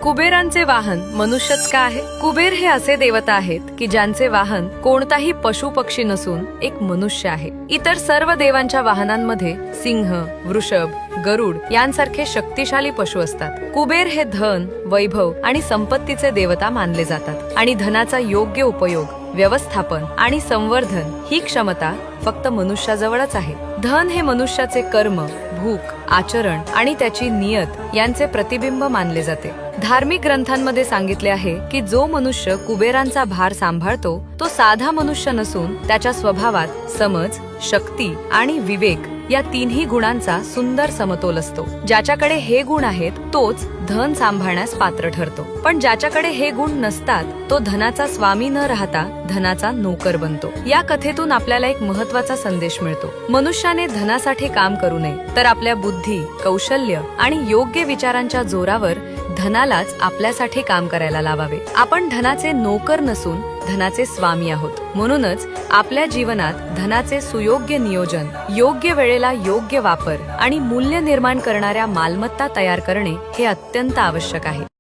कुबेरांचे वाहन मनुष्यच का आहे? कुबेर हे असे देवता आहेत की ज्यांचे वाहन कोणताही पशु पक्षी नसून एक मनुष्य आहे. इतर सर्व देवांच्या वाहनांमध्ये सिंह, वृषभ, गरुड यांसारखे शक्तिशाली पशु असतात. कुबेर हे धन, वैभव आणि संपत्तीचे देवता मानले जातात आणि धनाचा योग्य उपयोग, व्यवस्थापन आणि संवर्धन ही क्षमता फक्त मनुष्याजवळच आहे. धन हे मनुष्याचे कर्म, भूक, आचरण आणि त्याची नियत यांचे प्रतिबिंब मानले जाते. धार्मिक ग्रंथांमध्ये सांगितले आहे की जो मनुष्य कुबेरांचा भार सांभाळतो तो साधा मनुष्य नसून त्याच्या स्वभावात समज, शक्ती आणि विवेक या तिन्ही गुणांचा सुंदर समतोल असतो. ज्याच्याकडे हे गुण आहेत तोच धन सांभाळण्यास पात्र ठरतो, पण ज्याच्याकडे हे गुण नसतात तो धनाचा स्वामी न राहता धनाचा नोकर बनतो. या कथेतून आपल्याला एक महत्त्वाचा संदेश मिळतो. मनुष्याने धनासाठी काम करू नये, तर आपल्या बुद्धी, कौशल्य आणि योग्य विचारांच्या जोरावर धनालाच आपल्यासाठी काम करायला लावावे. आपण धनाचे नोकर नसून धनाचे स्वामी आहोत. म्हणूनच आपल्या जीवनात धनाचे सुयोग्य नियोजन, योग्य वेळेला योग्य वापर आणि मूल्य निर्माण करणाऱ्या मालमत्ता तयार करणे हे अत्यंत आवश्यक आहे.